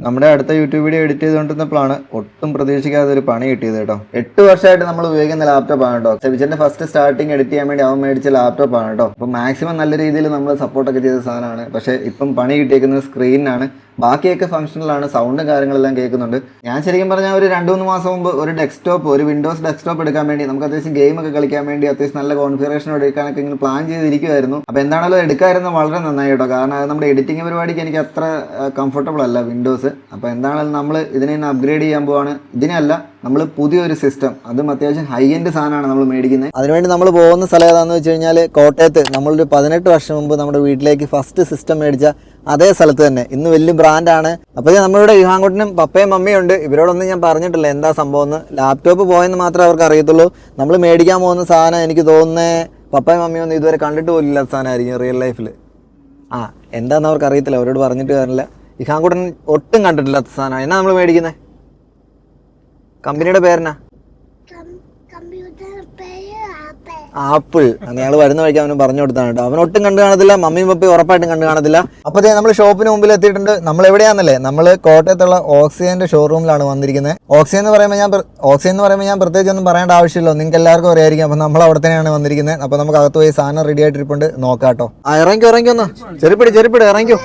നമ്മുടെ അടുത്ത YouTube video edit ചെയ്തുകൊണ്ടിരുന്നപ്പോഴാണ് ഒട്ടും പ്രതീക്ഷിക്കാതെ ഒരു പണി കിട്ടിയത് കേട്ടോ. 8 വർഷമായിട്ട് നമ്മൾ ഉപയോഗിക്കുന്ന ലാപ്ടോപ്പ് ആണ് കേട്ടോ. സെബിച്ചന്റെ ഫസ്റ്റ് സ്റ്റാർട്ടിങ് എഡിറ്റ് ചെയ്യാൻ വേണ്ടി അവൻ മേടിച്ച ലാപ്ടോപ്പ് ആണ് കേട്ടോ. അപ്പോൾ മാക്സിമം നല്ല രീതിയിൽ നമ്മൾ സപ്പോർട്ടൊക്കെ ചെയ്ത സാധനമാണ്. പക്ഷേ ഇപ്പം പണി കിട്ടിയേക്കുന്നത് സ്ക്രീനിനാണ്. ബാക്കിയൊക്കെ ഫംഗ്ഷനിലാണ്, സൗണ്ടും കാര്യങ്ങളെല്ലാം കേൾക്കുന്നുണ്ട്. ഞാൻ ശരിക്കും പറഞ്ഞാൽ ഒരു 2-3 മാസം മുമ്പ് ഒരു ഡെസ്ക്ടോപ്പ്, ഒരു വിൻഡോസ് ഡെസ്ക്ടോപ്പ് എടുക്കാൻ വേണ്ടി, നമുക്ക് അത്യാവശ്യം ഗെയിമൊക്കെ കളിക്കാൻ വേണ്ടി അത്യാവശ്യം നല്ല കോൺഫിഗറേഷൻ എടുക്കാനൊക്കെ ഇങ്ങനെ പ്ലാൻ ചെയ്തിരിക്കുമായിരുന്നു. അപ്പോൾ എന്താണല്ലോ എടുക്കാമായിരുന്നു, വളരെ നന്നായി കേട്ടോ. കാരണം അത് നമ്മുടെ എഡിറ്റിംഗ് പരിപാടിക്ക് എനിക്ക് അത്ര കംഫർട്ടബിൾ അല്ല വിൻഡോസ്. അപ്പോൾ എന്താണെങ്കിലും നമ്മൾ ഇതിനെ അപ്ഗ്രേഡ് ചെയ്യാൻ പോവാണ്. ഇതിനല്ല, നമ്മൾ പുതിയൊരു സിസ്റ്റം, അതും അത്യാവശ്യം ഹൈ എൻഡ് സാധനമാണ് നമ്മൾ മേടിക്കുന്നത്. അതിനുവേണ്ടി നമ്മൾ പോകുന്ന സ്ഥലം ഏതാണെന്ന് വെച്ച് കഴിഞ്ഞാൽ കോട്ടയത്ത് നമ്മളൊരു 18 വർഷം മുമ്പ് നമ്മുടെ വീട്ടിലേക്ക് ഫസ്റ്റ് സിസ്റ്റം മേടിച്ച അതേ സ്ഥലത്ത് തന്നെ. ഇന്ന് വലിയ ബ്രാൻഡാണ്. അപ്പോൾ നമ്മളിവിടെ ഇഹാൻകുട്ടനും പപ്പയും മമ്മിയും ഉണ്ട്. ഇവരോടൊന്നും ഞാൻ പറഞ്ഞിട്ടില്ല എന്താ സംഭവം എന്ന്. ലാപ്ടോപ്പ് പോയെന്ന് മാത്രമേ അവർക്ക് അറിയത്തുള്ളൂ. നമ്മൾ മേടിക്കാൻ പോകുന്ന സാധനം എനിക്ക് തോന്നുന്നത് പപ്പയും മമ്മിയും ഒന്നും ഇതുവരെ കണ്ടിട്ട് പോലില്ല സാധനമായിരിക്കും റിയൽ ലൈഫിൽ. എന്താണെന്ന് അവർക്ക് അറിയത്തില്ല, അവരോട് പറഞ്ഞിട്ട് കാര്യമില്ല. ഇഹാൻകുട്ടൻ ഒട്ടും കണ്ടിട്ടില്ലാത്ത സാധനം. എന്നാ നമ്മൾ മേടിക്കുന്നത്? കമ്പനിയുടെ പേരെന്നാ? ആപ്പിൾ. ഞങ്ങൾ വരുന്ന വഴിക്ക് അവന് പറഞ്ഞു കൊടുത്താണ് കേട്ടോ. അവൻ ഒട്ടും കണ്ടു കാണത്തില്ല, മമ്മിയും പപ്പയും ഉറപ്പായിട്ടും കണ്ടു കാണത്തില്ല. അപ്പോൾ നമ്മൾ ഷോപ്പിന് മുമ്പിൽ എത്തിയിട്ടുണ്ട്. നമ്മൾ എവിടെയാണെന്നല്ലേ? നമ്മൾ കോട്ടയത്തുള്ള ഓക്സിജന്റെ ഷോറൂമിലാണ് വന്നിരിക്കുന്നത്. ഓക്സിജൻ എന്ന് പറയുമ്പോൾ ഞാൻ പ്രത്യേകിച്ച് ഒന്നും പറയേണ്ട ആവശ്യമില്ല, നിങ്ങൾക്ക് എല്ലാവർക്കും അറിയായിരിക്കും. അപ്പോൾ നമ്മൾ അവിടെ തന്നെയാണ് വന്നിരിക്കുന്നത്. അപ്പോൾ നമുക്ക് അകത്ത് പോയി സാധനം റെഡി ആയിട്ടിരിപ്പുണ്ട്, നോക്കാം കേട്ടോ. ഇറങ്ങിക്കോ ഒന്ന്, ചെരുപ്പിടി ഇറങ്ങിക്കോ.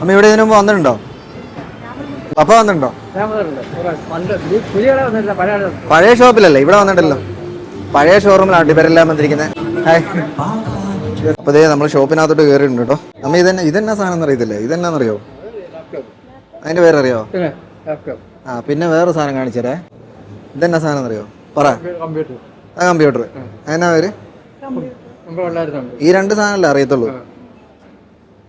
അമ്മ ഇവിടെ ഇതിനു മുമ്പ് വന്നിട്ടുണ്ടോ? പപ്പ വന്നിട്ടുണ്ടോ? പഴയ ഷോപ്പിലല്ലേ, ഇവിടെ വന്നിട്ടല്ലോ. പഴയ ഷോറൂമിലാണ് ഇവരെല്ലാം വന്നിരിക്കുന്നത്. അപ്പൊ നമ്മൾ ഷോപ്പിനകത്തോട്ട് കയറിയിട്ടുണ്ട് കേട്ടോ. നമ്മ ഇതെന്നാ സാധനം അറിയത്തില്ലേ? ഇതെന്നാന്നറിയോ? അതിന്റെ പേരറിയോ? പിന്നെ വേറെ സാധനം കാണിച്ചേ. ഇതെന്നാ സാധനം അറിയോ? പറ. കമ്പ്യൂട്ടർ. എന്നാ പേര്? ഈ 2 സാധനമല്ലേ അറിയത്തുള്ളൂ.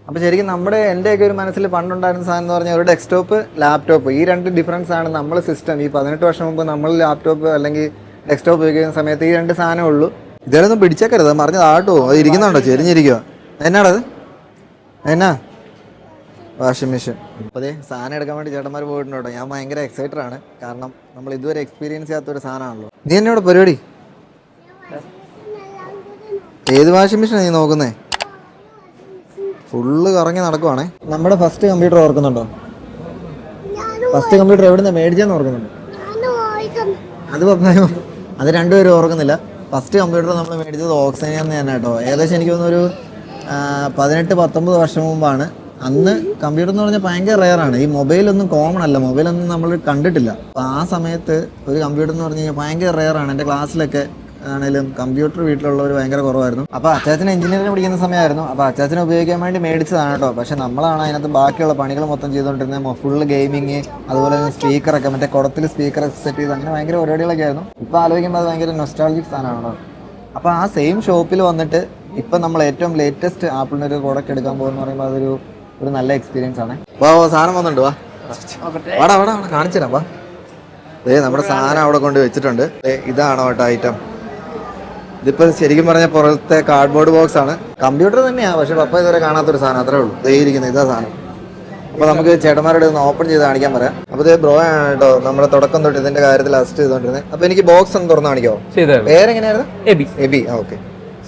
അപ്പോൾ ശരിക്കും എൻ്റെയൊക്കെ ഒരു മനസ്സിൽ പണ്ടുണ്ടായിരുന്ന സാധനം എന്ന് പറഞ്ഞാൽ ഒരു ഡെസ്ക്ടോപ്പ്, ലാപ്ടോപ്പ്. ഈ 2 ഡിഫറൻസ് ആണ് നമ്മൾ സിസ്റ്റം. ഈ 18 വർഷം മുമ്പ് നമ്മൾ ലാപ്ടോപ്പ് അല്ലെങ്കിൽ ഡെസ്ക്ടോപ്പ് ഉപയോഗിക്കുന്ന സമയത്ത് ഈ 2 സാധനമേ ഉള്ളൂ. ഇതേലൊന്നും പിടിച്ചേക്കരുത്, മറിഞ്ഞത് ആട്ടോ. അത് ഇരിക്കുന്നുണ്ടോ? ചെരിഞ്ഞിരിക്കുക. എന്നാടത്? എന്നാ? Washing machine. അപ്പോൾ സാധനം എടുക്കാൻ വേണ്ടി ചേട്ടന്മാർ പോയിട്ടുണ്ട് കേട്ടോ. ഞാൻ ഭയങ്കര എക്സൈറ്റഡ് ആണ്, കാരണം നമ്മൾ ഇതുവരെ എക്സ്പീരിയൻസ് ചെയ്യാത്തൊരു സാധനമാണല്ലോ. നീ എന്നോട് പരിപാടി ഏത് വാഷിംഗ് മെഷീനാണ് നീ നോക്കുന്നേ? ഫുള്ള് കറങ്ങി നടക്കുവാണേ. നമ്മുടെ ഫസ്റ്റ് കമ്പ്യൂട്ടർ ഓർക്കുന്നുണ്ടോ? ഫസ്റ്റ് കമ്പ്യൂട്ടർ എവിടുന്ന മേടിച്ചെന്ന് ഓർക്കുന്നുണ്ടോ? അത് രണ്ടുപേരും ഓർക്കുന്നില്ല. ഫസ്റ്റ് കമ്പ്യൂട്ടർ നമ്മൾ മേടിച്ചത് ഓക്സിജനിൽ നിന്ന് തന്നെ കേട്ടോ. ഏകദേശം എനിക്ക് തോന്നുന്നൊരു 18-19 വർഷം മുമ്പാണ്. അന്ന് കമ്പ്യൂട്ടർ എന്ന് പറഞ്ഞാൽ ഭയങ്കര റെയറാണ്. ഈ മൊബൈലൊന്നും കോമൺ അല്ല, മൊബൈലൊന്നും നമ്മൾ കണ്ടിട്ടില്ല. അപ്പോൾ ആ സമയത്ത് ഒരു കമ്പ്യൂട്ടർ എന്ന് പറഞ്ഞു കഴിഞ്ഞാൽ ഭയങ്കര റെയറാണ്. എൻ്റെ ക്ലാസ്സിലൊക്കെ ആണെങ്കിലും കമ്പ്യൂട്ടർ വീട്ടിലുള്ളവർ ഭയങ്കര കുറവായിരുന്നു. അപ്പോൾ അച്ചാച്ചന് എഞ്ചിനീയറിംഗ് പഠിക്കുന്ന സമയമായിരുന്നു. അപ്പോൾ അച്ചാച്ചനെ ഉപയോഗിക്കാൻ വേണ്ടി മേടിച്ചതാണ് കേട്ടോ. പക്ഷേ നമ്മളാണ് അതിനകത്ത് ബാക്കിയുള്ള പണികൾ മൊത്തം ചെയ്തുകൊണ്ടിരുന്നത്. ഫുള്ള് ഗെയിമിങ്, അതുപോലെ തന്നെ സ്പീക്കറൊക്കെ, മറ്റേ കുടത്തിൽ സ്പീക്കറൊക്കെ സെറ്റ് ചെയ്ത് അങ്ങനെ ഭയങ്കര പരിപാടികളൊക്കെ ആയിരുന്നു. ഇപ്പോൾ ആലോചിക്കുമ്പോൾ അത് ഭയങ്കര നൊസ്റ്റാൾജിക് സാധനമാണ്. അപ്പോൾ ആ സെയിം ഷോപ്പിൽ വന്നിട്ട് ഇപ്പം നമ്മൾ ഏറ്റവും ലേറ്റസ്റ്റ് ആപ്പിളിൻ്റെ ഒരു പ്രോഡക്റ്റ് എടുക്കാൻ പോകുമെന്ന് പറയുമ്പോൾ അതൊരു നല്ല എക്സ്പീരിയൻസ് ആണ്. സാധനം വന്നിട്ടുണ്ട്, വാടാ കാണിച്ചു തരാം. നമ്മുടെ സാധനം അവിടെ കൊണ്ട് വെച്ചിട്ടുണ്ട്. ഇതാണോ കേട്ടോ ഐറ്റം? ഇതിപ്പോൾ ശരിക്കും പറഞ്ഞാൽ പുറത്തെ കാർഡ്ബോർഡ് ബോക്സ് ആണ്. കമ്പ്യൂട്ടർ തന്നെയാണ്, പക്ഷെ പപ്പ ഇതുവരെ കാണാത്തൊരു സാധനം, അത്രേ ഉള്ളൂ. ഇതാ സാധനം. അപ്പോൾ നമുക്ക് ചേട്ടന്മാരുടെ ഒന്ന് ഓപ്പൺ ചെയ്ത് കാണിക്കാൻ പറയാം. അപ്പോൾ ഇത് ബ്രോ ആണ് കേട്ടോ നമ്മുടെ തുടക്കം തൊട്ട് ഇതിന്റെ കാര്യത്തിൽ അസിസ്റ്റ് ചെയ്തുകൊണ്ടിരുന്നത്. അപ്പോൾ എനിക്ക് ബോക്സ് ഒന്ന് തുറന്ന് കാണിക്കാമോ? പേരെങ്ങനെയായിരുന്നു? എബി. ഓക്കെ.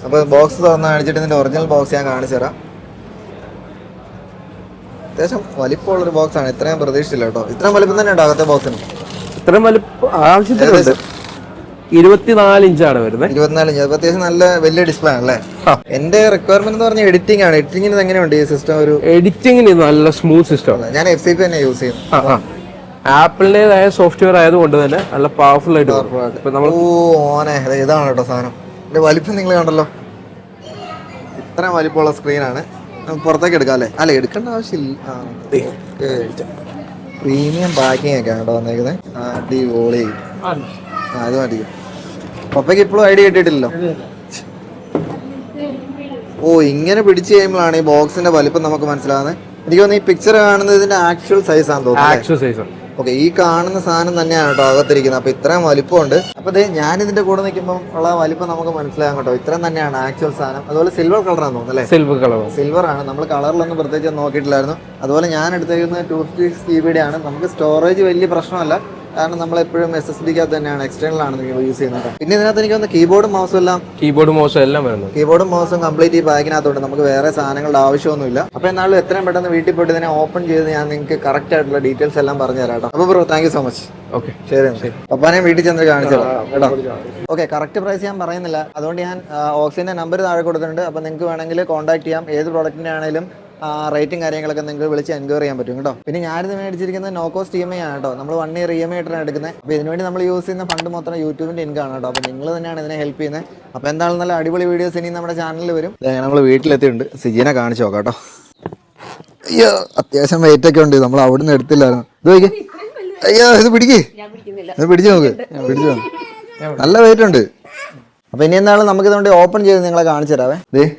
അപ്പോൾ ബോക്സ് തുറന്ന് കാണിച്ചിട്ട് ഇതിന്റെ ഒറിജിനൽ ബോക്സ് ഞാൻ കാണിച്ചു തരാം. അത്യാവശ്യം വലിപ്പമുള്ളൊരു ബോക്സ് ആണ്. ഇത്രയും പ്രതീക്ഷിച്ചില്ല കേട്ടോ. ഇത്രയും വലിപ്പം തന്നെ ഉണ്ടോ അകത്തെ ബോക്സിന്? ഇത്രയും വലിപ്പം ആവശ്യത്തിനുണ്ട്. 24 ഇഞ്ചാണ് വരുന്നത്. 24 ഇഞ്ച്. അത്യാവശ്യം നല്ല വലിയ ഡിസ്പ്ലേ ആണല്ലേ. എന്റെ റിക്വയർമെന്റ് എന്ന് പറഞ്ഞാൽ എഡിറ്റിംഗ് ആണ്. എഡിറ്റിംഗിന് എങ്ങനെയുണ്ട് ഈ സിസ്റ്റം? എഡിറ്റിംഗിന് നല്ല സ്മൂത്ത് സിസ്റ്റം. ഞാൻ FCP തന്നെ യൂസ് ചെയ്യും. ആപ്പിളിന്റേതായ സോഫ്റ്റ്വെയർ ആയതുകൊണ്ട് തന്നെ നല്ല പവർഫുൾ ആയിട്ട്. ഇതാണ് കേട്ടോ സാധനം. എന്റെ വലിപ്പം നിങ്ങൾ കണ്ടല്ലോ, ഇത്രയും വലിപ്പമുള്ള സ്ക്രീനാണ്. പുറത്തേക്ക് എടുക്കാം അല്ലേ? അല്ല, എടുക്കേണ്ട ആവശ്യമില്ല. പ്രീമിയം പാക്കിംഗ് ഒക്കെ കേട്ടോ വന്നേക്കുന്നത്. അടിപൊളി. അത് മതി. പപ്പയ്ക്ക് ഇപ്പോഴും ഐഡിയ കിട്ടിയിട്ടില്ലല്ലോ. ഇങ്ങനെ പിടിച്ചു കഴിയുമ്പോഴാണ് ഈ ബോക്സിന്റെ വലിപ്പം നമുക്ക് മനസ്സിലാകുന്നത്. എനിക്ക് തോന്നുന്നു ഈ പിക്ചർ കാണുന്നത് ഇതിന്റെ ആക്ച്വൽ സൈസ് ആണെന്ന് തോന്നുന്നു. ഓക്കെ, ഈ കാണുന്ന സാധനം തന്നെയാണ് കേട്ടോ അകത്തിരിക്കുന്നത്. അപ്പൊ ഇത്രയും വലിപ്പമുണ്ട്. അപ്പൊ ഞാൻ ഇതിന്റെ കൂടെ നിൽക്കുമ്പോൾ ഉള്ള വലിപ്പം നമുക്ക് മനസ്സിലാകാം കേട്ടോ. ഇത്രയും തന്നെയാണ് ആക്ച്വൽ സാധനം. അതുപോലെ സിൽവർ കളറാന്ന് തോന്നുന്നു അല്ലേ? സിൽവർ ആണ്. നമ്മൾ കളറിലൊന്നും പ്രത്യേകിച്ച് നോക്കിയിട്ടില്ലായിരുന്നു. അതുപോലെ ഞാൻ എടുത്തേക്കുന്നത് 256 GB ആണ്. നമുക്ക് സ്റ്റോറേജ് വലിയ പ്രശ്നമല്ല. കാരണം നമ്മളെപ്പോഴും SSD-ക്കകത്ത് തന്നെയാണ്, എക്സ്റ്റേണൽ ആണ് നിങ്ങൾ യൂസ് ചെയ്യുന്നത്. പിന്നെ ഇതിനകത്ത് എനിക്ക് തോന്നുന്നു കീബോർഡും മൗസും എല്ലാം വരുന്നത്. കീബോർഡും മൗസും കംപ്ലീറ്റ് ഈ ബാഗിനകത്തുണ്ട്. നമുക്ക് വേറെ സാധനങ്ങളുടെ ആവശ്യമൊന്നുമില്ല. അപ്പോൾ എന്നാലും എത്രയും പെട്ടെന്ന് വീട്ടിൽ പോയിട്ട് ഇതിനെ ഓപ്പൺ ചെയ്ത് ഞാൻ നിങ്ങൾക്ക് കറക്റ്റ് ആയിട്ടുള്ള ഡീറ്റെയിൽസ് എല്ലാം പറഞ്ഞു തരാം കേട്ടോ. അപ്പോൾ bro thank you so much. Okay, ശരി. പപ്പാനെ വീട്ടിൽ ചെന്ന് കാണിച്ചു തരാം കേട്ടോ. ഓക്കെ, കറക്റ്റ് പ്രൈസ് ഞാൻ പറയുന്നില്ല, അതുകൊണ്ട് ഞാൻ ഓക്സിജൻ്റെ നമ്പർ താഴെ കൊടുത്തിട്ടുണ്ട്. അപ്പോൾ നിങ്ങൾക്ക് വേണമെങ്കിൽ കോൺടാക്ട് ചെയ്യാം. ഏത് പ്രോഡക്റ്റിൻ്റെ ആണെങ്കിലും റേറ്റും കാര്യങ്ങളൊക്കെ നിങ്ങൾക്ക് വിളിച്ച് എൻക്വയറി ചെയ്യാൻ പറ്റും കേട്ടോ. പിന്നെ ഞാനിത് മേടിച്ചിരിക്കുന്നത് നോ കോസ്റ്റ് EMI ആണ് കേട്ടോ. നമ്മൾ 1 ഇയർ EMI ആയിട്ടാണ് എടുക്കുന്നത്. അപ്പോൾ ഇതിനുവേണ്ടി നമ്മൾ യൂസ് ചെയ്യുന്ന ഫണ്ട് മൊത്തം യൂട്യൂബിൻ്റെ ഇൻകം ആണ് കേട്ടോ. അപ്പോൾ നിങ്ങൾ തന്നെയാണ് ഇതിനെ ഹെൽപ്പ് ചെയ്യുന്നത്. അപ്പോൾ എന്തായാലും നല്ല അടിപൊളി വീഡിയോസ് ഇനി നമ്മുടെ ചാനലിൽ വരും. നമ്മൾ വീട്ടിലെത്തിയിട്ടുണ്ട്. സിജീനെ കാണിച്ചു നോക്കാം കേട്ടോ. അയ്യോ, അത്യാവശ്യം വെയിറ്റ് ഒക്കെ ഉണ്ട്. നമ്മൾ അവിടെ നിന്ന് എടുത്തില്ലായിരുന്നു. ഇത് നോക്കി. അയ്യോ, ഇത് പിടിക്ക്, ഇത് പിടിച്ചു നോക്ക്, പിടിച്ചു നോക്ക്. നല്ല വെയിറ്റ് ഉണ്ട്. അപ്പോൾ ഇനി എന്താണ് നമുക്ക് ഇതുകൊണ്ട് ഓപ്പൺ ചെയ്ത് നിങ്ങളെ കാണിച്ചു തരാവേ.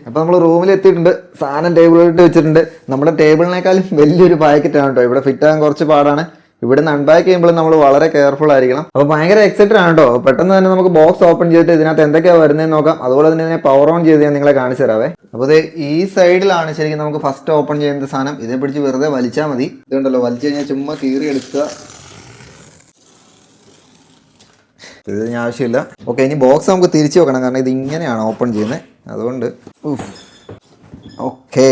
അപ്പോൾ നമ്മൾ റൂമിൽ എത്തിയിട്ടുണ്ട്. സാധനം ടേബിളിലിട്ട് വെച്ചിട്ടുണ്ട്. നമ്മുടെ ടേബിളിനേക്കാളും വലിയൊരു പാക്കറ്റാണ് കേട്ടോ. ഇവിടെ ഫിറ്റ് ആകാൻ കുറച്ച് പാടാണ്. ഇവിടെ നിന്ന് അൺപാക്ക് ചെയ്യുമ്പോൾ നമ്മൾ വളരെ കെയർഫുൾ ആയിരിക്കണം. അപ്പോൾ ഭയങ്കര എക്സൈറ്റഡ് ആണ് കേട്ടോ. പെട്ടെന്ന് തന്നെ നമുക്ക് ബോക്സ് ഓപ്പൺ ചെയ്തിട്ട് ഇതിനകത്ത് എന്തൊക്കെയാണ് വരുന്നതെന്ന് നോക്കാം. അതുപോലെ തന്നെ ഇതിനെ പവർ ഓൺ ചെയ്ത് ഞാൻ നിങ്ങളെ കാണിച്ചു തരാവേ. അപ്പോൾ ഇത് ഈ സൈഡിലാണ് ശരിക്കും നമുക്ക് ഫസ്റ്റ് ഓപ്പൺ ചെയ്യുന്ന സാധനം. ഇതേ പിടിച്ച് വെറുതെ വലിച്ചാൽ മതി. ഇതുണ്ടല്ലോ, വലിച്ചു കഴിഞ്ഞാൽ ചുമ്മാ കീറി എടുക്കുക. ഇത് ഞാൻ ആവശ്യമില്ല. ഓക്കെ, ഇനി ബോക്സ് നമുക്ക് തിരിച്ചു വെക്കണം, കാരണം ഇത് ഇങ്ങനെയാണ് ഓപ്പൺ ചെയ്യുന്നത്. അതുകൊണ്ട് ഓക്കെ,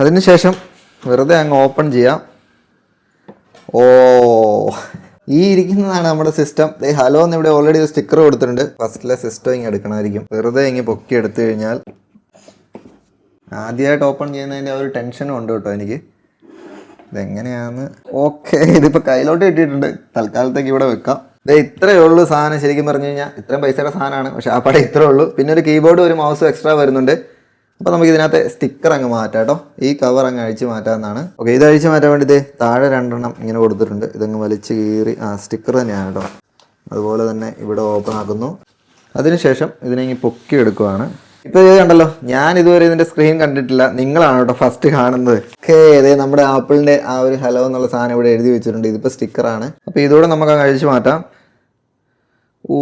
അതിനുശേഷം വെറുതെ അങ്ങ് ഓപ്പൺ ചെയ്യാം. ഓ, ഈ ഇരിക്കുന്നതാണ് നമ്മുടെ സിസ്റ്റം. ഹലോ എന്ന് ഇവിടെ ഓൾറെഡി ഒരു സ്റ്റിക്കർ കൊടുത്തിട്ടുണ്ട്. ഫസ്റ്റിലെ സിസ്റ്റം ഇങ്ങനെ എടുക്കണമായിരിക്കും. വെറുതെ ഇങ്ങനെ പൊക്കി എടുത്തു കഴിഞ്ഞാൽ ആദ്യമായിട്ട് ഓപ്പൺ ചെയ്യുന്നതിൻ്റെ ഒരു ടെൻഷനും ഉണ്ട് കേട്ടോ എനിക്ക്. ഇതെങ്ങനെയാന്ന് ഓക്കെ, ഇതിപ്പോൾ കയ്യിലോട്ട് കിട്ടിയിട്ടുണ്ട്. തൽക്കാലത്തേക്ക് ഇവിടെ വെക്കാം. ഇത്രയേ ഉള്ളൂ സാധനം. ശരിക്കും പറഞ്ഞു കഴിഞ്ഞാൽ ഇത്രയും പൈസയുടെ സാധനമാണ്, പക്ഷെ ആ പടം ഇത്രേ ഉള്ളൂ. പിന്നെ ഒരു കീബോർഡ്, ഒരു മൗസും എക്സ്ട്രാ വരുന്നുണ്ട്. അപ്പോൾ നമുക്ക് ഇതിനകത്ത് സ്റ്റിക്കർ അങ്ങ് മാറ്റാം കേട്ടോ. ഈ കവർ അങ്ങ് അഴിച്ച് മാറ്റാമെന്നാണ്. ഓക്കെ, ഇത് അഴിച്ച് മാറ്റാൻ വേണ്ടി താഴെ 2 എണ്ണം ഇങ്ങനെ കൊടുത്തിട്ടുണ്ട്. ഇതങ്ങ് വലിച്ച് കീറി സ്റ്റിക്കർ തന്നെയാണ് കേട്ടോ. അതുപോലെ തന്നെ ഇവിടെ ഓപ്പൺ ആക്കുന്നു. അതിനുശേഷം ഇതിനെ ഇങ്ങനെ പൊക്കി എടുക്കുവാണ്. ഇപ്പോൾ ഇത് കണ്ടല്ലോ, ഞാൻ ഇതുവരെ ഇതിൻ്റെ സ്ക്രീൻ കണ്ടിട്ടില്ല. നിങ്ങളാണ് കേട്ടോ ഫസ്റ്റ് കാണുന്നത്. ഓക്കെ, അതെ നമ്മുടെ ആപ്പിളിൻ്റെ ആ ഒരു ഹലോ എന്നുള്ള സാധനം ഇവിടെ എഴുതി വെച്ചിട്ടുണ്ട്. ഇതിപ്പോൾ സ്റ്റിക്കറാണ്. അപ്പോൾ ഇതോടെ നമുക്ക് അങ്ങ് അഴിച്ച് മാറ്റാം. ഓ,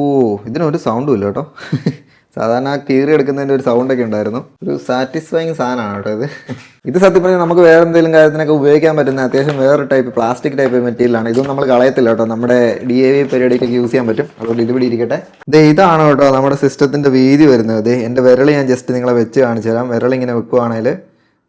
ഇതിനൊരു സൗണ്ടും ഇല്ല കേട്ടോ. സാധാരണ കീറി എടുക്കുന്നതിൻ്റെ ഒരു സൗണ്ടൊക്കെ ഉണ്ടായിരുന്നു. ഒരു സാറ്റിസ്ഫൈങ് സാധനമാണ് കേട്ടോ ഇത്. ഇത് സത്യം പറഞ്ഞാൽ നമുക്ക് വേറെ എന്തെങ്കിലും കാര്യത്തിനൊക്കെ ഉപയോഗിക്കാൻ പറ്റുന്ന അത്യാവശ്യം വേറൊരു ടൈപ്പ് പ്ലാസ്റ്റിക് ടൈപ്പ് മെറ്റീരിയലാണ്. ഇതൊന്നും നമ്മൾ കളയത്തില്ല കേട്ടോ. നമ്മുടെ DAV പരിപാടിക്കൊക്കെ യൂസ് ചെയ്യാൻ പറ്റും. അതുകൊണ്ട് ഇതിവിടെ ഇരിക്കട്ടെ. ഇതാണ് കേട്ടോ നമ്മുടെ സിസ്റ്റത്തിൻ്റെ വീതി വരുന്നത്. എൻ്റെ വിരൽ ഞാൻ ജസ്റ്റ് നിങ്ങളെ വെച്ച് കാണിച്ചു തരാം. വിരലിങ്ങനെ വെക്കുവാണെങ്കിൽ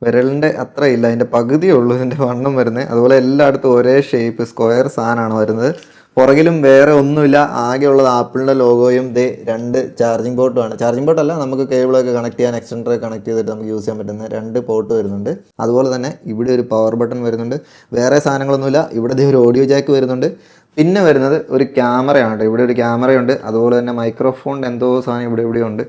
വിരലിൻ്റെ അത്രയില്ല, അതിൻ്റെ പകുതിയേ ഉള്ളൂ ഇതിൻ്റെ വണ്ണം വരുന്നത്. അതുപോലെ എല്ലായിടത്തും ഒരേ ഷേപ്പ് സ്ക്വയർ സാധനമാണ് വരുന്നത്. പുറകിലും വേറെ ഒന്നുമില്ല. ആകെയുള്ളത് ആപ്പിളിൻ്റെ ലോഗോയും 2 ചാർജിങ് പോർട്ടുമാണ്. ചാർജിങ് പോർട്ടല്ല, നമുക്ക് കേബിളൊക്കെ കണക്ട് ചെയ്യാൻ, എക്സ്റ്റൻഡർ കണക്ട് ചെയ്തിട്ട് നമുക്ക് യൂസ് ചെയ്യാൻ പറ്റുന്ന 2 പോർട്ട് വരുന്നുണ്ട്. അതുപോലെ തന്നെ ഇവിടെ ഒരു പവർ ബട്ടൺ വരുന്നുണ്ട്. വേറെ സാധനങ്ങളൊന്നുമില്ല. ഇവിടെ ഒരു ഓഡിയോ ജാക്ക് വരുന്നുണ്ട്. പിന്നെ വരുന്നത് ഒരു ക്യാമറയാണ് കേട്ടോ. ഇവിടെ ഒരു ക്യാമറയുണ്ട്. അതുപോലെ തന്നെ മൈക്രോഫോണിൻ്റെ എന്തോ സാധനം ഇവിടെ ഉണ്ട്.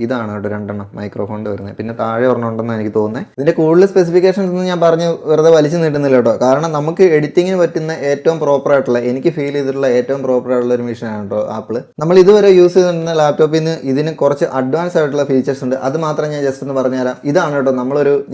ഇതാണ് കേട്ടോ 2 എണ്ണം മൈക്രോഫോണിൻ്റെ വരുന്നത്. പിന്നെ താഴെ ഒരെണ്ണം ഉണ്ടെന്നാണ് എനിക്ക് തോന്നുന്നത്. ഇതിൻ്റെ കൂടുതൽ സ്പെസിഫിക്കേഷൻസ് ഒന്നും ഞാൻ പറഞ്ഞ് വെറുതെ വലിച്ചു നീട്ടുന്നില്ല കേട്ടോ. കാരണം നമുക്ക് എഡിറ്റിങ്ങിന് പറ്റുന്ന ഏറ്റവും പ്രോപ്പറായിട്ടുള്ള, എനിക്ക് ഫീൽ ചെയ്തിട്ടുള്ള ഏറ്റവും പ്രോപ്പറായിട്ടുള്ള ഒരു മെഷീനാണ് കേട്ടോ ആപ്പിൾ. നമ്മൾ ഇതുവരെ യൂസ് ചെയ്തിരുന്ന ലാപ്ടോപ്പിൽ നിന്ന് ഇതിന് കുറച്ച് അഡ്വാൻസ് ആയിട്ടുള്ള ഫീച്ചേഴ്സ് ഉണ്ട്. അത് മാത്രം ഞാൻ ജസ്റ്റ് ഒന്ന് പറഞ്ഞുതരാം. ഇതാണ് കേട്ടോ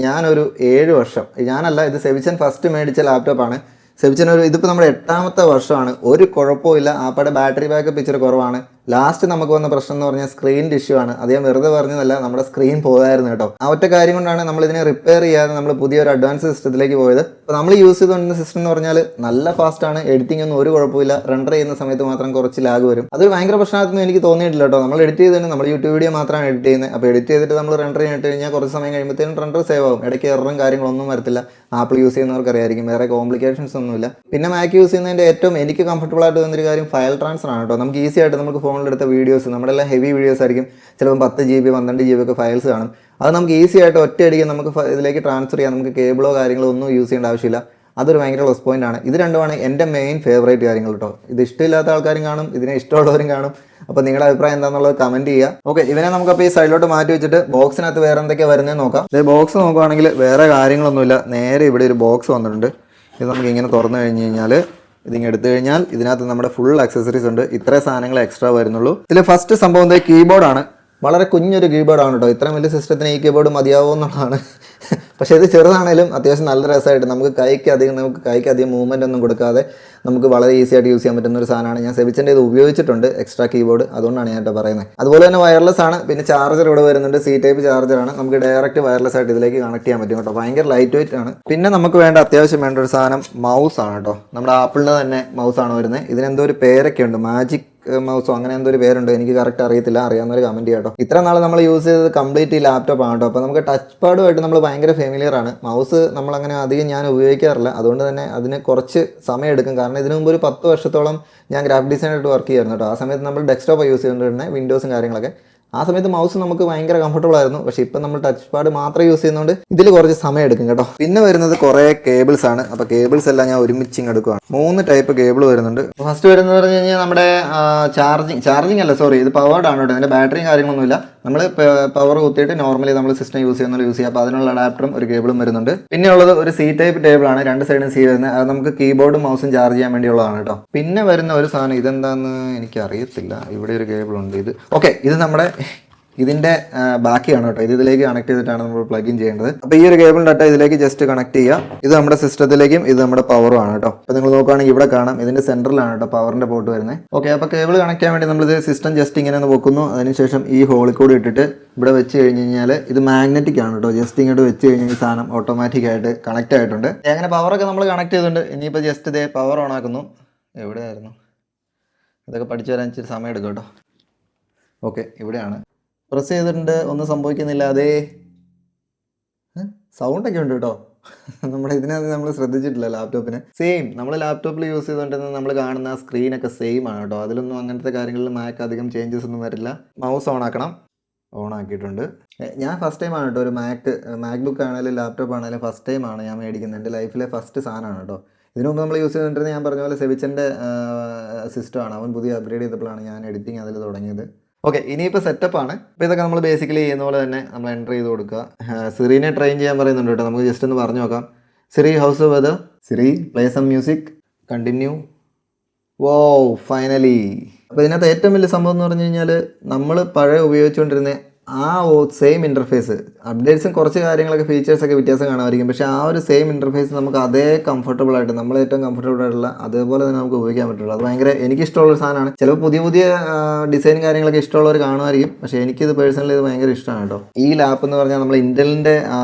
ഞാനൊരു 7 വർഷം, ഞാനല്ല, ഇത് സെവിച്ചൻ ഫസ്റ്റ് മേടിച്ച ലാപ്ടോപ്പാണ്. സെവിച്ചൻ ഇതിപ്പോൾ നമ്മുടെ 8ാമത്തെ വർഷമാണ്. ഒരു കുഴപ്പമില്ല. ആപ്പയുടെ ബാറ്ററി ബാക്കപ്പ് ഇച്ചിരി കുറവാണ്. ലാസ്റ്റ് നമുക്ക് വന്ന പ്രശ്നം എന്ന് പറഞ്ഞാൽ സ്ക്രീനിൻ്റെ ഇഷ്യൂ ആണ്. അത് ഞാൻ വെറുതെ പറഞ്ഞതല്ല, നമ്മുടെ സ്ക്രീൻ പോയായിരുന്നു കേട്ടോ. ആ ഒറ്റ കാര്യം കൊണ്ടാണ് നമ്മൾ ഇതിനെ റിപ്പയർ ചെയ്യാതെ നമ്മൾ പുതിയൊരു അഡ്വാൻസ് സിസ്റ്റത്തിലേക്ക് പോയത്. അപ്പോൾ നമ്മൾ യൂസ് ചെയ്തുകൊണ്ടിരുന്ന സിസ്റ്റം എന്ന് പറഞ്ഞാൽ നല്ല ഫാസ്റ്റാണ്. എഡിറ്റിംഗ് ഒന്നും ഒരു കുഴപ്പമില്ല. റെൻഡർ ചെയ്യുന്ന സമയത്ത് മാത്രം കുറച്ച് ലാഗ് വരും. അതൊരു ഭയങ്കര പ്രശ്നമായിട്ടൊന്നും എനിക്ക് തോന്നിയിട്ടില്ല കേട്ടോ. നമ്മൾ എഡിറ്റ് ചെയ്തതിന് നമ്മൾ യൂട്യൂബ് വീഡിയോ മാത്രമാണ് എഡിറ്റ് ചെയ്യുന്നത്. അപ്പോൾ എഡിറ്റ് ചെയ്തിട്ട് നമ്മൾ റെൻഡർ ചെയ്തിട്ട് കഴിഞ്ഞാൽ കുറച്ച് സമയം കഴിയുമ്പോഴത്തേനും റെൻഡർ സേവ് ആവും. ഇടയ്ക്ക് എററും കാര്യങ്ങളൊന്നും വരത്തില്ല. ആപ്പിൾ യൂസ് ചെയ്യുന്നവർക്ക് അറിയായിരിക്കും. വേറെ കോംപ്ലിക്കേഷൻസ് ഒന്നുമില്ല. പിന്നെ മാക് യൂസ് ചെയ്യുന്നതിൻ്റെ ഏറ്റവും എനിക്ക് കംഫർട്ടബിൾ ആയിട്ട് വന്നൊരു കാര്യം ഫയൽ ട്രാൻസ്ഫർ ആണ് കേട്ടോ. നമുക്ക് ഈസി ആയിട്ട് നമുക്ക് ഫോണിലെടുത്ത വീഡിയോസ്, നമ്മുടെ എല്ലാം ഹെവി വീഡിയോസ് ആയിരിക്കും. ചിലപ്പോൾ 10 GB 12 GB ഒക്കെ ഫയൽസ് കാണും. അത് നമുക്ക് ഈസി ആയിട്ട് ഒറ്റയടിക്ക് നമുക്ക് ഇതിലേക്ക് ട്രാൻസ്ഫർ ചെയ്യാം. നമുക്ക് കേബിളോ കാര്യങ്ങളോ ഒന്നും യൂസ് ചെയ്യേണ്ട ആവശ്യമില്ല. അതൊരു ഭയങ്കര പ്ലസ് പോയിന്റ് ആണ്. ഇത് രണ്ടുമാണ് എൻ്റെ മെയിൻ ഫേവറേറ്റ് കാര്യങ്ങൾ കേട്ടോ. ഇത് ഇഷ്ടമില്ലാത്ത ആൾക്കാരും കാണും, ഇതിനെ ഇഷ്ടമുള്ളവരും കാണും. അപ്പോൾ നിങ്ങളുടെ അഭിപ്രായം എന്താണെന്നുള്ളത് കമൻറ്റ് ചെയ്യുക. ഓക്കെ, ഇതിനെ നമുക്കപ്പോൾ ഈ സൈഡിലോട്ട് മാറ്റി വെച്ചിട്ട് ബോക്സിനകത്ത് വേറെ എന്തൊക്കെയാണ് വരുന്നതെന്ന് നോക്കാം. ബോക്സ് നോക്കുകയാണെങ്കിൽ വേറെ കാര്യങ്ങളൊന്നുമില്ല. നേരെ ഇവിടെ ഒരു ബോക്സ് വന്നിട്ടുണ്ട്. ഇത് നമുക്ക് ഇങ്ങനെ തുറന്നു കഴിഞ്ഞ് കഴിഞ്ഞാൽ ഇതിങ്ങനെ എടുത്തു കഴിഞ്ഞാൽ ഇതിനകത്ത് നമ്മുടെ ഫുൾ ആക്സസറീസ് ഉണ്ട്. ഇത്രയും സാധനങ്ങൾ എക്സ്ട്രാ വരുന്നുള്ളൂ. ഇതിൽ ഫസ്റ്റ് സംഭവം കീബോർഡാണ്. വളരെ കുഞ്ഞൊരു കീബോർഡാണ് കേട്ടോ. ഇത്രയും വലിയ സിസ്റ്റത്തിന് ഈ കീബോർഡ് മതിയാവുമോ എന്നുള്ളതാണ്. പക്ഷേ ഇത് ചെറുതാണേലും അത്യാവശ്യം നല്ല രസമായിട്ട് നമുക്ക് കൈക്ക് അധികം മൂവ്മെൻ്റ് ഒന്നും കൊടുക്കാതെ നമുക്ക് വളരെ ഈസി ആയിട്ട് യൂസ് ചെയ്യാൻ പറ്റുന്ന ഒരു സാധനമാണ്. ഞാൻ സെബിച്ചൻ്റെ ഇത് ഉപയോഗിച്ചിട്ടുണ്ട്, എക്സ്ട്രാ കീബോർഡ്, അതുകൊണ്ടാണ് ഞാൻ കേട്ടോ പറയുന്നത്. അതുപോലെ തന്നെ വയർലെസ് ആണ്. പിന്നെ ചാർജർ ഇവിടെ വരുന്നുണ്ട്, സി ടൈപ്പ് ചാർജറാണ്. നമുക്ക് ഡയറക്റ്റ് വയർലെസ് ആയിട്ട് ഇതിലേക്ക് കണക്ട് ചെയ്യാൻ പറ്റും കേട്ടോ. ഭയങ്കര ലൈറ്റ് വെയിറ്റ് ആണ്. പിന്നെ നമുക്ക് അത്യാവശ്യം വേണ്ട ഒരു സാധനം മൗസ് ആണ് കേട്ടോ. നമ്മുടെ ആപ്പിളിൻ്റെ തന്നെ മൗസാണ് വരുന്നത്. ഇതിനെന്തോ ഒരു പേരൊക്കെ ഉണ്ട്, മാജിക് മൗസോ അങ്ങനെ എന്തോ ഒരു പേരുണ്ട്, എനിക്ക് കറക്റ്റ് അറിയത്തില്ല. അറിയാവുന്നവർ കമൻറ്റ് ചെയ്യാം കേട്ടോ. ഇത്ര നാൾ നമ്മൾ യൂസ് ചെയ്തത് കംപ്ലീറ്റ് ഈ ലാപ്ടോപ്പ് ആണ് കേട്ടോ. അപ്പോൾ നമുക്ക് ടച്ച് പാഡുമായിട്ട് നമ്മൾ ഭയങ്കര ഫെമിലിയർ ആണ്. മൗസ് നമ്മളങ്ങനെ അധികം ഞാൻ ഉപയോഗിക്കാറില്ല, അതുകൊണ്ട് തന്നെ അതിന് കുറച്ച് സമയം എടുക്കും. കാരണം ഇതിനു മുമ്പ് ഒരു 10 വർഷത്തോളം ഞാൻ ഗ്രാഫിക് ഡിസൈനായിട്ട് വർക്ക് ചെയ്യായിരുന്നു കേട്ടോ. ആ സമയത്ത് നമ്മൾ ഡെസ്ക്ടോപ്പ് യൂസ് ചെയ്തുകൊണ്ടിരുന്നത്, വിൻഡോസും കാര്യങ്ങളൊക്കെ. ആ സമയത്ത് മൗസ് നമുക്ക് ഭയങ്കര കംഫർട്ടബിൾ ആയിരുന്നു. പക്ഷേ ഇപ്പം നമ്മൾ ടച്ച് പാഡ് മാത്രം യൂസ് ചെയ്യുന്നതുകൊണ്ട് ഇതിൽ കുറച്ച് സമയം എടുക്കും കേട്ടോ. പിന്നെ വരുന്നത് കുറേ കേബിൾസ് ആണ്. അപ്പോൾ കേബിൾസ് എല്ലാം ഞാൻ ഒരുമിച്ച് എടുക്കുകയാണ്. 3 ടൈപ്പ് കേബിൾ വരുന്നുണ്ട്. ഫസ്റ്റ് വരുന്നത് പറഞ്ഞു കഴിഞ്ഞാൽ നമ്മുടെ ചാർജിങ് അല്ല, സോറി, ഇത് പവേർഡ് ആണ് കേട്ടോ. ഇതിൻ്റെ ബാറ്ററിയും കാര്യങ്ങളൊന്നുമില്ല. നമ്മൾ പവർ കുത്തിയിട്ട് നോർമലി നമ്മൾ സിസ്റ്റം യൂസ് ചെയ്യുക. അപ്പോൾ അതിനുള്ള അഡാപ്റ്ററും ഒരു കേബിളും വരുന്നുണ്ട്. പിന്നെ ഉള്ളത് ഒരു സി ടൈപ്പ് ടേബിൾ ആണ്, 2 സൈഡും സി വരുന്നത്. അത് നമുക്ക് കീബോർഡും മൗസും ചാർജ് ചെയ്യാൻ വേണ്ടിയുള്ളതാണ് കേട്ടോ. പിന്നെ വരുന്ന ഒരു സാധനം ഇതെന്താണെന്ന് എനിക്ക് അറിയത്തില്ല. ഇവിടെ ഒരു കേബിൾ ഉണ്ട്. ഇത് നമ്മുടെ ഇതിൻ്റെ ബാക്കിയാണ് കേട്ടോ. ഇതിലേക്ക് കണക്ട് ചെയ്തിട്ടാണ് നമ്മൾ പ്ലഗ് ഇൻ ചെയ്യേണ്ടത്. അപ്പോൾ ഈ ഒരു കേബിൾ ഡാറ്റ ഇതിലേക്ക് ജസ്റ്റ് കണക്ട് ചെയ്യുക. ഇത് നമ്മുടെ സിസ്റ്റത്തിലേക്കും ഇത് നമ്മുടെ പവറും ആണ് കേട്ടോ. അപ്പോൾ നിങ്ങൾ നോക്കുകയാണെങ്കിൽ ഇവിടെ കാണാം, ഇതിൻ്റെ സെൻറ്ററിലാണ് കേട്ടോ പവറിൻ്റെ പോർട്ട് വരുന്നത്. ഓക്കെ, അപ്പോൾ കേബിൾ കണക്ട് ചെയ്യാൻ വേണ്ടി നമ്മളിത് സിസ്റ്റം ജസ്റ്റ് ഇങ്ങനെ ഒന്ന് വെക്കുന്നു. അതിനുശേഷം ഈ ഹോളിൽ കൂടി ഇട്ടിട്ട് ഇവിടെ വെച്ച് കഴിഞ്ഞ് കഴിഞ്ഞാൽ ഇത് മാഗ്നറ്റിക് ആണ് കേട്ടോ. ജസ്റ്റ് ഇങ്ങോട്ട് വെച്ച് കഴിഞ്ഞാൽ ഈ സാധനം ഓട്ടോമാറ്റിക്കായിട്ട് കണക്റ്റ് ആയിട്ടുണ്ട്. അങ്ങനെ പവറൊക്കെ നമ്മൾ കണക്ട് ചെയ്തിട്ടുണ്ട്. ഇനിയിപ്പോൾ ജസ്റ്റ് ഇതേ പവർ ഓൺ ആക്കുന്നു. എവിടെയായിരുന്നു ഇതൊക്കെ പഠിച്ചു വരാൻ ഇച്ചിരി സമയം എടുക്കും കേട്ടോ. ഓക്കെ, ഇവിടെയാണ്. പ്രസ് ചെയ്തിട്ടുണ്ട്, ഒന്നും സംഭവിക്കുന്നില്ല. അതേ സൗണ്ടൊക്കെ ഉണ്ട് കേട്ടോ. നമ്മുടെ ഇതിനകത്ത് നമ്മൾ ശ്രദ്ധിച്ചിട്ടില്ല ലാപ്ടോപ്പിന്. സെയിം നമ്മൾ ലാപ്ടോപ്പിൽ യൂസ് ചെയ്തുകൊണ്ടിരുന്നത് നമ്മൾ കാണുന്ന സ്ക്രീനൊക്കെ സെയിം ആണ് കേട്ടോ. അതിലൊന്നും അങ്ങനത്തെ കാര്യങ്ങളിൽ മാക്ക് അധികം ചേഞ്ചസ് ഒന്നും വരില്ല. മൗസ് ഓൺ ആക്കണം. ഓൺ ആക്കിയിട്ടുണ്ട്. ഞാൻ ഫസ്റ്റ് ടൈമാണ് കേട്ടോ ഒരു മാക് ബുക്ക് ആണെങ്കിലും ലാപ്ടോപ്പ് ആണെങ്കിലും ഫസ്റ്റ് ടൈമാണ് ഞാൻ മേടിക്കുന്നത്. എൻ്റെ ലൈഫിലെ ഫസ്റ്റ് സാധനമാണ് കേട്ടോ. ഇതിനു മുമ്പ് നമ്മൾ യൂസ് ചെയ്തുകൊണ്ടിരുന്നത് ഞാൻ പറഞ്ഞ പോലെ സെബിച്ചൻ്റെ സിസ്റ്റമാണ്. അവൻ പുതിയ അപ്ഗ്രേഡ് ചെയ്തപ്പോഴാണ് ഞാൻ എഡിറ്റിംഗ് അതിൽ തുടങ്ങിയത്. ഓക്കെ, ഇനിയിപ്പോൾ സെറ്റപ്പാണ്. ഇപ്പോൾ ഇതൊക്കെ നമ്മൾ ബേസിക്കലി ചെയ്യുന്ന പോലെ തന്നെ നമ്മൾ എൻ്റർ ചെയ്ത് കൊടുക്കുക. സിറിനെ ട്രെയിൻ ചെയ്യാൻ പറയുന്നുണ്ട് കേട്ടോ. നമുക്ക് ജസ്റ്റ് ഒന്ന് പറഞ്ഞു നോക്കാം. Siri how's weather, Siri play some music, continue. Whoa, finally. അപ്പോൾ ഇതിനകത്ത് ഏറ്റവും വലിയ സംഭവം എന്ന് പറഞ്ഞു കഴിഞ്ഞാൽ നമ്മൾ പഴയ ഉപയോഗിച്ചുകൊണ്ടിരുന്ന ആ സെയിം ഇൻ്റർഫേസ്, അപ്ഡേറ്റ്സും കുറച്ച് കാര്യങ്ങളൊക്കെ ഫീച്ചേഴ്സൊക്കെ വ്യത്യാസം കാണുമായിരിക്കും. പക്ഷേ ആ ഒരു സെയിം ഇൻ്റർഫേസ് നമുക്ക് അതേ കംഫർട്ടബിൾ ആയിട്ട് നമ്മൾ ഏറ്റവും കംഫർട്ടബിൾ ആയിട്ടുള്ള അതേപോലെ തന്നെ നമുക്ക് ഉപയോഗിക്കാൻ പറ്റുള്ളൂ. അത് ഭയങ്കര എനിക്കിഷ്ടമുള്ളൊരു സാധനമാണ്. ചിലപ്പോൾ പുതിയ ഡിസൈൻ കാര്യങ്ങളൊക്കെ ഇഷ്ടമുള്ളവർ കാണുമായിരിക്കും. പക്ഷേ എനിക്കിത് പേഴ്സണലി ഇത് ഭയങ്കര ഇഷ്ടമാണ് കേട്ടോ. ഈ ലാപ്പ് എന്ന് പറഞ്ഞാൽ നമ്മൾ ഇൻ്റലിൻ്റെ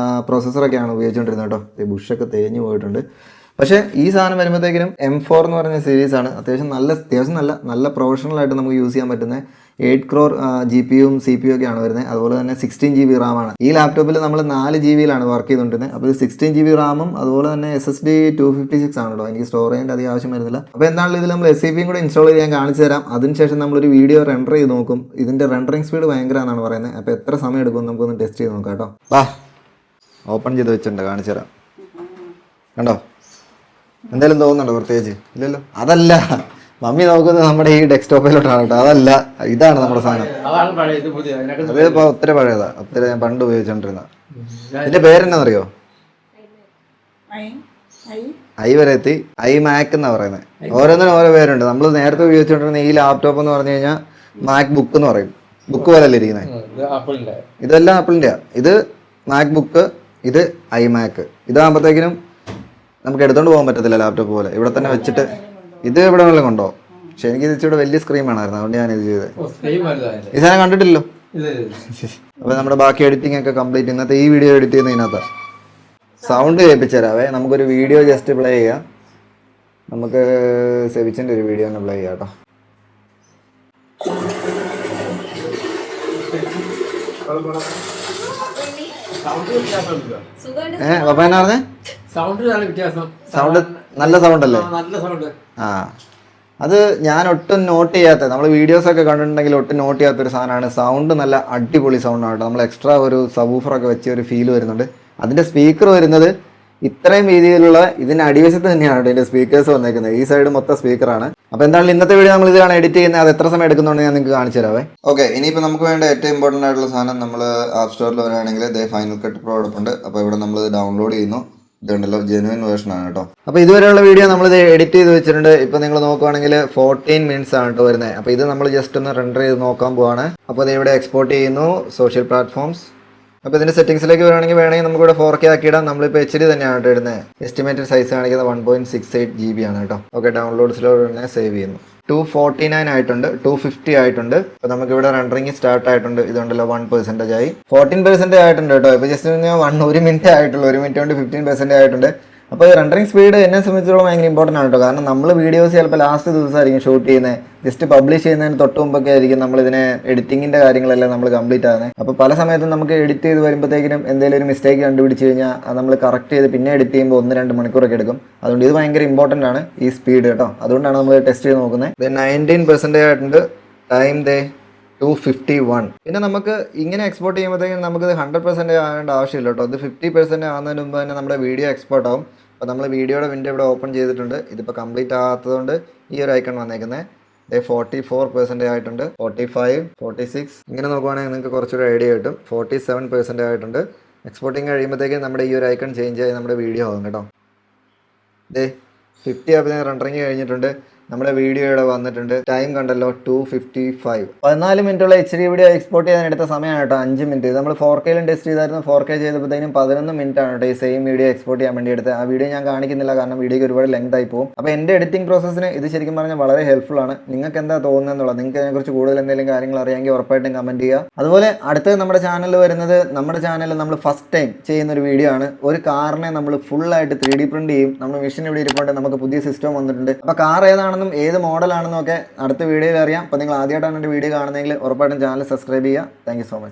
പ്രോസസ്സറൊക്കെയാണ് ഉപയോഗിച്ചുകൊണ്ടിരുന്നത് കേട്ടോ. ബുഷൊക്കെ തേഞ്ഞ് പോയിട്ടുണ്ട്. പക്ഷേ ഈ സാധനം വരുമ്പോഴത്തേക്കിനും M4 എന്ന് പറഞ്ഞ സീരീസാണ്. അത്യാവശ്യം നല്ല പ്രൊഫഷണലായിട്ട് നമുക്ക് യൂസ് ചെയ്യാൻ പറ്റുന്ന 8 crore GPUവും CPU ഒക്കെയാണ് വരുന്നത്. അതുപോലെ തന്നെ 16 GB റാമാണ്. ഈ ലാപ്ടോപ്പിൽ നമ്മൾ 4 GB വർക്ക് ചെയ്തുകൊണ്ടിരുന്നത്. അപ്പോൾ 16 GB റാമും അതുപോലെ തന്നെ SSD 256 ആണ് കേട്ടോ. എനിക്ക് സ്റ്റോർ ചെയ്യേണ്ട അധികം ആവശ്യം വരുന്നില്ല. അപ്പോൾ എന്താണെങ്കിലും ഇതിൽ നമ്മൾ SCPയും കൂടെ ഇൻസ്റ്റാൾ ചെയ്യാൻ കാണിച്ചു തരാം. അതിനുശേഷം നമ്മളൊരു വീഡിയോ റെൻഡർ ചെയ്ത് നോക്കും. ഇതിൻ്റെ റെൻഡറിങ് സ്പീഡ് ഭയങ്കരമാണെന്നാണ് പറയുന്നത്. അപ്പോൾ എത്ര സമയം എടുക്കും നമുക്കൊന്ന് ടെസ്റ്റ് ചെയ്ത് നോക്കാം കേട്ടോ. വാ, ഓപ്പൺ ചെയ്ത് വെച്ചിട്ടുണ്ട്, കാണിച്ചു തരാം. കണ്ടോ, എന്തായാലും തോന്നുന്നുണ്ടോ പ്രത്യേകിച്ച്? ഇല്ലല്ലോ. അതല്ല, മമ്മി നോക്കുന്നത് നമ്മുടെ ഈ ഡെസ്ക്ടോപ്പിലോട്ടാണ് കേട്ടോ. അതല്ല, ഇതാണ് നമ്മുടെ സാധനം. അതിപ്പോൾ ഒത്തിരി പഴയതാ, ഒത്തിരി ഞാൻ പണ്ട് ഉപയോഗിച്ചോണ്ടിരുന്ന. ഇതിന്റെ പേരെന്നാന്നറിയോ? ഐ വരെ എത്തി. iMac എന്നാ പറയുന്നത്. ഓരോന്നിനും ഓരോ പേരുണ്ട്. നമ്മൾ നേരത്തെ ഉപയോഗിച്ചുകൊണ്ടിരുന്ന ഈ ലാപ്ടോപ്പ് എന്ന് പറഞ്ഞു കഴിഞ്ഞാൽ മാക് ബുക്ക് എന്ന് പറയും. ബുക്ക് പോലെ അല്ലേ ഇരിക്കുന്നത്. ഇതെല്ലാം ആപ്പിളിൻ്റെയാ. ഇത് മാക് ബുക്ക്, ഇത് iMac. ഇതാകുമ്പോഴത്തേക്കിനും നമുക്ക് എടുത്തോണ്ട് പോകാൻ പറ്റത്തില്ല ലാപ്ടോപ്പ് പോലെ. ഇവിടെ തന്നെ വെച്ചിട്ട് ഇത് ഇവിടെ വെള്ളം കൊണ്ടോ. പക്ഷെ എനിക്ക് ഇച്ചിരി വലിയ സ്ക്രീൻ വേണമായിരുന്നു, അതുകൊണ്ട് ഞാൻ ഇത് ചെയ്തത്. ഈ സാധനം കണ്ടിട്ടില്ലല്ലോ. അപ്പോൾ നമ്മുടെ ബാക്കി എഡിറ്റിംഗ് ഒക്കെ കംപ്ലീറ്റ് ഇന്നത്തെ ഈ വീഡിയോ എഡിറ്റ് ചെയ്യുന്നതിനകത്ത് സൗണ്ട് കേൾപ്പിച്ചു തരാവേ. നമുക്കൊരു വീഡിയോ ജസ്റ്റ് പ്ലേ ചെയ്യാം. നമുക്ക് സെബിച്ചൻ്റെ ഒരു വീഡിയോ തന്നെ പ്ലേ ചെയ്യാം കേട്ടോ. പപ്പ എന്നാ പറഞ്ഞേ? സൗണ്ട് നല്ല സൗണ്ട് അല്ലേ? ആ, അത് ഞാൻ ഒട്ടും നോട്ട് ചെയ്യാത്ത, നമ്മൾ വീഡിയോസൊക്കെ കണ്ടിട്ടുണ്ടെങ്കിൽ ഒട്ടും നോട്ട് ചെയ്യാത്തൊരു സാധനമാണ്. സൗണ്ട് നല്ല അടിപൊളി സൗണ്ടാണ് കേട്ടോ. നമ്മൾ എക്സ്ട്രാ ഒരു സബൂഫറൊക്കെ വെച്ച ഒരു ഫീൽ വരുന്നുണ്ട്. അതിൻ്റെ സ്പീക്കർ വരുന്നത് ഇത്രയും രീതിയിലുള്ള ഇതിൻ്റെ അടിവശത്ത് തന്നെയാണ് കേട്ടോ ഇതിൻ്റെ സ്പീക്കേഴ്സ് വന്നേക്കുന്നത്. ഈ സൈഡ് മൊത്തം സ്പീക്കറാണ്. അപ്പോൾ എന്തായാലും ഇന്നത്തെ വീഡിയോ നമ്മൾ ഇതിലാണ് എഡിറ്റ് ചെയ്യുന്നത്. അത് എത്ര സമയം എടുക്കുന്നുണ്ട് ഞാൻ നിങ്ങൾക്ക് കാണിച്ചു തരാവേ. ഓക്കെ, ഇനിയിപ്പോൾ നമുക്ക് വേണ്ട ഏറ്റവും ഇമ്പോർട്ടൻ്റ് ആയിട്ടുള്ള സാധനം, നമ്മൾ ആപ്പ് സ്റ്റോറിൽ വരികയാണെങ്കിൽ ഫൈനൽ കട്ട് പ്രോ ഉണ്ട്. അപ്പോൾ ഇവിടെ നമ്മൾ ഡൗൺലോഡ് ചെയ്യുന്നു. ഇതുണ്ടല്ലോ ജെനുവൻ വേർഷൻ ആണ് കേട്ടോ. അപ്പോൾ ഇതുവരെയുള്ള വീഡിയോ നമ്മളിത് എഡിറ്റ് ചെയ്ത് വെച്ചിട്ടുണ്ട്. ഇപ്പോൾ നിങ്ങൾ നോക്കുവാണെങ്കിൽ 14 മിനിറ്റ്സ് ആണ് കേട്ടോ വരുന്നത്. അപ്പോൾ ഇത് നമ്മൾ ജസ്റ്റ് ഒന്ന് റെൻഡർ ചെയ്ത് നോക്കാൻ പോവാണ്. അപ്പോൾ ഇത് ഇവിടെ എക്സ്പോർട്ട് ചെയ്യുന്നു സോഷ്യൽ പ്ലാറ്റ്ഫോംസ്. അപ്പോൾ ഇതിൻ്റെ സെറ്റിംഗ്സിലേക്ക് വേണമെങ്കിൽ നമുക്കിവിടെ 4K ആക്കിയിടാം. നമ്മളിപ്പോൾ HD തന്നെയാണ് കേട്ടോ ഇടുന്നത്. എസ്റ്റിമേറ്റഡ് സൈസ് കാണിക്കുന്നത് 1.68 GB ആണ് കേട്ടോ. ഓക്കെ, ഡൗൺലോഡ്സിലൂടെ തന്നെ സേവ് ചെയ്യുന്നു. 249 ആയിട്ടുണ്ട്, 250 ആയിട്ടുണ്ട്. അപ്പോൾ നമുക്കിവിടെ റെൻഡറിങ് സ്റ്റാർട്ട് ആയിട്ടുണ്ട്. ഇതുണ്ടല്ലോ 1% ആയി, 14% ആയിട്ടുണ്ട് കേട്ടോ. ഇപ്പോൾ ജസ്റ്റ് 1 മിനിറ്റ് ആയിട്ടുള്ളൂ, 1 മിനിറ്റ് കൊണ്ട് 15% ആയിട്ടുണ്ട്. അപ്പോൾ ഈ റെൻഡറിങ് സ്പീഡ് എന്നെ സംബന്ധിച്ചിടത്തോളം ഭയങ്കര ഇമ്പോർട്ടൻ്റ് ആണ് കേട്ടോ. കാരണം നമ്മൾ വീഡിയോസ് ചിലപ്പോൾ ലാസ്റ്റ് ദിവസമായിരിക്കും ഷൂട്ട് ചെയ്യുന്നത്, ജസ്റ്റ് പബ്ലിഷ് ചെയ്യുന്നതിന് തൊട്ട് മുമ്പൊക്കെ ആയിരിക്കും നമ്മളിതിനെ എഡിറ്റിങ്ങിൻ്റെ കാര്യങ്ങളെല്ലാം നമ്മൾ കംപ്ലീറ്റ് ആകുന്നത്. അപ്പോൾ പല സമയത്തും നമുക്ക് എഡിറ്റ് ചെയ്ത് വരുമ്പോഴത്തേക്കിനും എന്തെങ്കിലും ഒരു മിസ്റ്റേക്ക് കണ്ടുപിടിച്ച് കഴിഞ്ഞാൽ അത് നമ്മൾ കറക്റ്റ് ചെയ്ത് പിന്നെ എഡിറ്റ് ചെയ്യുമ്പോൾ 1-2 മണിക്കൂറൊക്കെ എടുക്കും. അതുകൊണ്ട് ഇത് ഭയങ്കര ഇമ്പോർട്ടൻ്റ് ആണ് ഈ സ്പീഡ് കേട്ടോ. അതുകൊണ്ടാണ് നമ്മൾ ടെസ്റ്റ് ചെയ്ത് നോക്കുന്നത്. ഇത് 19% ആയിട്ടുണ്ട്. ടൈം 2:51. പിന്നെ നമുക്ക് ഇങ്ങനെ എക്സ്പോർട്ട് ചെയ്യുമ്പോഴത്തേക്കും നമുക്ക് 100% ആകേണ്ട ആവശ്യമില്ല കേട്ടോ. ഇത് 50% ആകുന്നതിന് മുമ്പ് തന്നെ നമ്മുടെ വീഡിയോ എക്സ്പോർട്ട് ആവും. അപ്പോൾ നമ്മൾ വീഡിയോയുടെ വിൻഡോ ഇവിടെ ഓപ്പൺ ചെയ്തിട്ടുണ്ട്. ഇതിപ്പോൾ കംപ്ലീറ്റ് ആകാത്തതുകൊണ്ട് ഈ ഒരു ഐക്കൺ വന്നേക്കുന്നത് 44% ആയിട്ടുണ്ട്, 45, 46. ഇങ്ങനെ നോക്കുവാണെങ്കിൽ നിങ്ങൾക്ക് കുറച്ചൊരു ഐഡിയ കിട്ടും. 47% ആയിട്ടുണ്ട്. എക്സ്പോർട്ടിങ് കഴിയുമ്പോഴത്തേക്കും നമ്മുടെ ഈ ഒരു ഐക്കൺ ചേഞ്ച് ആയി നമ്മുടെ വീഡിയോ ആകും കേട്ടോ. 50 ആകുമ്പോൾ റെൻഡറിങ് കഴിഞ്ഞിട്ടുണ്ട്. നമ്മുടെ വീഡിയോ ഇവിടെ വന്നിട്ടുണ്ട്. ടൈം കണ്ടല്ലോ 2:55. 14 മിനിറ്റുള്ള HD വീഡിയോ എക്സ്പോർട്ട് ചെയ്യാൻ എടുത്ത സമയമാണ് കേട്ടോ 5 മിനിറ്റ്. നമ്മൾ 4Kയിലും ടെസ്റ്റ് ചെയ്തായിരുന്നു. 4K ചെയ്തപ്പോഴത്തേനും 11 മിനിറ്റ് ആണ് കേട്ടോ ഈ സെയിം വീഡിയോ എക്സ്പോർട്ട് ചെയ്യാൻ വേണ്ടി എടുത്തത്. ആ വീഡിയോ ഞാൻ കാണിക്കുന്നില്ല, കാരണം വീഡിയോക്ക് ഒരുപാട് ലെങ്ത് ആയി പോകും. അപ്പോൾ എൻ്റെ എഡിറ്റിംഗ് പ്രോസസ്സിന് ഇത് ശരിക്കും പറഞ്ഞാൽ വളരെ ഹെൽപ്ഫുൾ ആണ്. നിങ്ങൾക്ക് എന്താ തോന്നുന്നതെന്നുള്ളത്, നിങ്ങൾക്ക് അതിനെക്കുറിച്ച് കൂടുതൽ എന്തെങ്കിലും കാര്യങ്ങൾ അറിയാമെങ്കിൽ ഉറപ്പായിട്ടും കമൻറ്റ് ചെയ്യുക. അതുപോലെ അടുത്തത് നമ്മുടെ ചാനലിൽ വരുന്നത്, നമ്മുടെ ചാനലിൽ നമ്മൾ ഫസ്റ്റ് ടൈം ചെയ്യുന്നൊരു വീഡിയോ ആണ്. ഒരു കാറിനെ നമ്മൾ ഫുള്ളായിട്ട് 3D പ്രിന്റ് ചെയ്യും. നമ്മൾ മെഷീൻ ഇവിടെ ഇരിപ്പുണ്ട്, നമുക്ക് പുതിയ സിസ്റ്റം വന്നിട്ടുണ്ട്. അപ്പോൾ കാർ ഏതാണെന്നും ഏത് മോഡലാണെന്നും ഒക്കെ അടുത്ത വീഡിയോയിൽ അറിയാം. അപ്പോൾ നിങ്ങൾ ആദ്യമായിട്ടാണ് എൻ്റെ വീഡിയോ കാണുന്നതെങ്കിൽ ഉറപ്പായിട്ടും ചാനൽ സബ്സ്ക്രൈബ് ചെയ്യുക. Thank you so much.